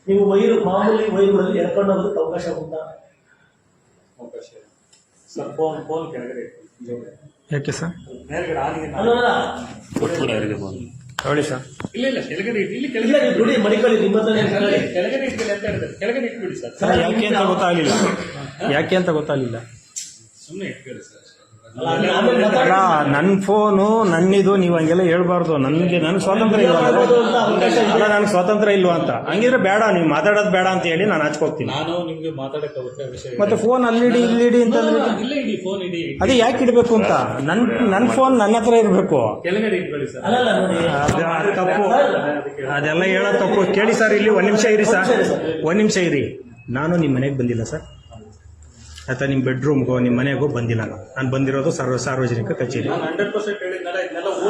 ನೀವು ಮಾಮೂಲಿ ವೈರ್ಗಳಲ್ಲಿ ಎಳ್ಕೊಂಡು ಹೋಗೋದಕ್ಕೆ ಅವಕಾಶ ಉಂಟಾ? ಅವಕಾಶ ಸರ್. ಫೋನ್ ಕೆಳಗಡೆ ಯಾಕೆ ಸರ್? ಹೇಳಿ ಸರ್. ಇಲ್ಲ ಕೆಳಗಡೆ ಇಟ್ಟು ಇಲ್ಲಿ ಇಲ್ಲ, ನೀವು ದುಡಿ ಮಡಿಕೊಳ್ಳಿ, ನಿಮ್ಮ ಹತ್ರನೇ ಕೆಳಗಡೆ ಇಟ್ಬಿಡಿ ಅಂತ ಹೇಳಿದ್ರೆ ಕೆಳಗಡೆ ಇಟ್ಬಿಡಿ ಸರ್. ಯಾಕೆ ಅಂತ ಗೊತ್ತಾಗಲಿಲ್ಲ. ಯಾಕೆ ಅಂತ ಗೊತ್ತಾಗಲಿಲ್ಲ. ಸುಮ್ಮನೆ ಇಟ್ಕೊಳ್ಳಿ ಸರ್. ಅಲ್ಲ, ನನ್ನ ಫೋನು ನನ್ನಿದು, ನೀವು ಹಂಗೆಲ್ಲ ಹೇಳ್ಬಾರ್ದು. ನನಗೆ ಸ್ವಾತಂತ್ರ್ಯ ಇಲ್ವಾ? ಅಲ್ಲ, ನನಗೆ ಸ್ವಾತಂತ್ರ್ಯ ಇಲ್ವಾ ಅಂತ. ಹಂಗಿದ್ರೆ ಬೇಡ, ನೀವು ಮಾತಾಡೋದು ಬೇಡ ಅಂತ ಹೇಳಿ ನಾನು ಹಚ್ಕೋಗ್ತೀನಿ. ನಾನು ನಿಮ್ಗೆ ಮಾತಾಡಕ್ಕೆ ವಿಷಯ. ಮತ್ತೆ ಫೋನ್ ಅಲ್ಲಿಡಿ ಇಲ್ಲಿಡಿ ಅಂತಂದ್ರೆ ಇಲ್ಲ, ಇಡಿ ಫೋನ್ ಇಡಿ. ಅದೇ ಯಾಕೆ ಇಡಬೇಕು ಅಂತ? ನನ್ನ ಫೋನ್ ನನ್ನ ಹತ್ರ ಇರಬೇಕು. ಕೆಳಗಡೆ ಇಟ್ಕೊಳ್ಳಿ ಸರ್. ಅದು ತಪ್ಪು, ಅದೆಲ್ಲ ಹೇಳೋ ತಪ್ಪು. ಕೇಳಿ ಸರ್, ಇಲ್ಲಿ ಒಂದ್ ನಿಮಿಷ ಇರಿ ಸರ್, ಒಂದ್ ನಿಮಿಷ ಇರಿ. ನಾನು ನಿಮ್ಮ ಮನೆಗೆ ಬಂದಿಲ್ಲ ಸರ್, ಅಥವಾ ನಿಮ್ಮ ಬೆಡ್ರೂಮ್ಗೋ ನಿಮ್ಮ ಮನೆಗೋ ಬಂದಿಲ್ಲ. ನಾನು ಬಂದಿರೋದು ಸಾರ್ವಜನಿಕ ಕಚೇರಿ.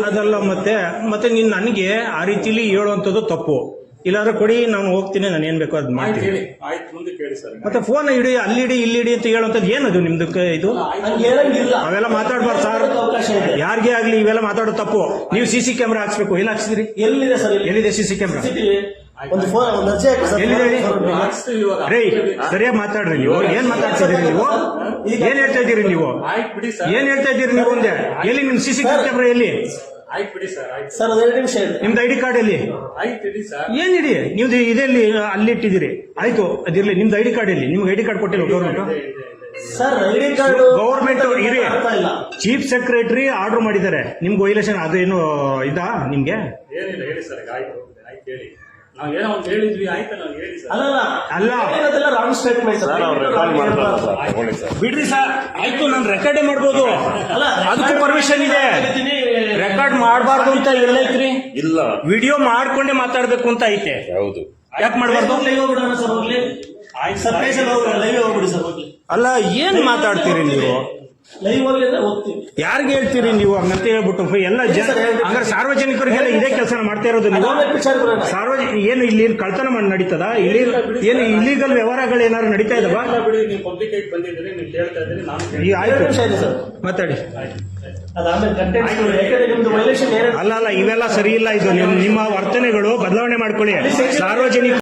ಅದಲ್ಲ, ಮತ್ತೆ ನೀನು ನನಗೆ ಆ ರೀತಿಲಿ ಹೇಳುವಂಥದ್ದು ತಪ್ಪು. ಇಲ್ಲಾಂದ್ರೆ ಕೊಡಿ, ನಾನು ಹೋಗ್ತೀನಿ, ನಾನು ಏನ್ ಬೇಕೋ ಅದು ಮಾಡ್ತೀನಿ. ಮತ್ತೆ ಫೋನ್ ಇಡಿ, ಅಲ್ಲಿಡಿ ಇಲ್ಲಿಡಿ ಅಂತ ಹೇಳುವಂಥದ್ದು ಏನದು ನಿಮ್ದು? ಇದು ಅವೆಲ್ಲ ಮಾತಾಡ್ಬಾರ್ದು ಸರ್. ಯಾರಿಗೆ ಆಗ್ಲಿ ಇವೆಲ್ಲ ಮಾತಾಡೋದು ತಪ್ಪು. ನೀವು CC ಕ್ಯಾಮ್ರಾ ಹಾಕ್ಸ್ಬೇಕು. ಎಲ್ಲಿ ಹಾಕ್ಸಿದ್ರಿ? ಎಲ್ಲಿದೆ ಸರ್? ಎಲ್ಲಿದೆ CC ಕ್ಯಾಮ್ರಾ? ಒಂದು ಫೋನ್ ರೇ, ಸರಿಯಾಗಿ ಮಾತಾಡ್ರಿ. ನೀವು ಏನ್ ಮಾತಾಡ್ತಿದ್ದೀರಿ? ನೀವು ಏನ್ ಹೇಳ್ತಾ ಇದ್ದೀರಿ? ನೀವು ಏನ್ ಹೇಳ್ತಾ ಇದ್ದೀರಿ? ನೀವು ಒಂದೇ ಎಲ್ಲಿ ನಿಮ್ CC ಕ್ಯಾಮ್ರಾ ಎಲ್ಲಿ? ಸರ್, ಒಂದು 2 ನಿಮಿಷ ನಿಮ್ದು ID ಕಾರ್ಡ್ ಎಲ್ಲಿ? ಏನ್ ಇಡಿ ನೀವು ಇದೆಲ್ಲಿ ಅಲ್ಲಿ ಇಟ್ಟಿದ್ದೀರಿ? ಆಯ್ತು, ಅದಿರ್ಲಿ. ನಿಮ್ದು ID ಕಾರ್ಡ್ ಎಲ್ಲಿ? ನಿಮ್ಗೆ ID ಕಾರ್ಡ್ ಕೊಟ್ಟಿಲ್ಲ government? Sir, ID card government ಇರಿ. ಚೀಫ್ ಸೆಕ್ರೆಟರಿ ಆರ್ಡರ್ ಮಾಡಿದ್ದಾರೆ. ನಿಮ್ಗೆ ವೈಲೇಷನ್ ಅದೇನು ಇದಾ ನಿಮ್ಗೆ? ಏನಿಲ್ಲ, ಹೇಳಿ ಸರ್. ಆಯ್ತು, ಹೇಳಿ. ನಾವು ಏನೋ ಒಂದು ಹೇಳಿದ್ವಿ, ಆಯ್ತಾ? ನಾವು ಹೇಳಿ ಸರ್. ಅಲ್ಲ, ರಾಂಗ್ ಸ್ಟೇಟ್ಮೆಂಟ್ ಬಿಡ್ರಿ ಸರ್. ಆಯ್ತು, ನಾನು ರೆಕಾರ್ಡೇ ಮಾಡ್ಬೋದು. ಅದಕ್ಕೂ ಪರ್ಮಿಷನ್ ಇದೆ. ರೆಕಾರ್ಡ್ ಮಾಡಬಾರ್ದು ಅಂತ ಎಲ್ಲೈತ್ರಿ? ಇಲ್ಲ, ವಿಡಿಯೋ ಮಾಡ್ಕೊಂಡೆ ಮಾತಾಡ್ಬೇಕು ಅಂತ ಐತೆ. ಹೌದು. ಯಾಕೆ ಮಾಡಬಾರ್ದು? ಲೈವ್ ಹೋಗ್ಬಿಡೋಣ ಸರ್, ಹೋಗ್ಲಿ. ಲೈವ್ ಹೋಗ್ಬಿಡಿ ಸರ್, ಹೋಗ್ಲಿ. ಅಲ್ಲ, ಏನ್ ಮಾತಾಡ್ತೀರಿ ನೀವು? ಲೈವ್ ಹೋಗಿ ಅಂದ್ರೆ ಹೋಗ್ತೀವಿ. ಯಾರಿಗೆ ಹೇಳ್ತೀರಿ ನೀವು ಹಂಗಂತ ಹೇಳ್ಬಿಟ್ಟು? ಎಲ್ಲ ಹಂಗಾರೆ ಸಾರ್ವಜನಿಕರಿಗೆಲ್ಲ ಇದೇ ಕೆಲಸ ಮಾಡ್ತಾ ಇರೋದು ನೀವು? ಏನು ಇಲ್ಲಿ ಕಳ್ತನ ಮಾಡಿ ನಡೀತದ? ಇಲ್ಲಿ ಏನು ಇಲ್ಲಿಗಲ್ ವ್ಯವಹಾರಗಳು ಏನಾದ್ರು ನಡೀತಾ ಇದಾವ? ಆಯ್ತು, ಮಾತಾಡಿ. ಅಲ್ಲ, ಇವೆಲ್ಲ ಸರಿ ಇಲ್ಲ. ಇದು ನಿಮ್ಮ ವರ್ತನೆಗಳು ಬದಲಾವಣೆ ಮಾಡ್ಕೊಳ್ಳಿ. ಸಾರ್ವಜನಿಕ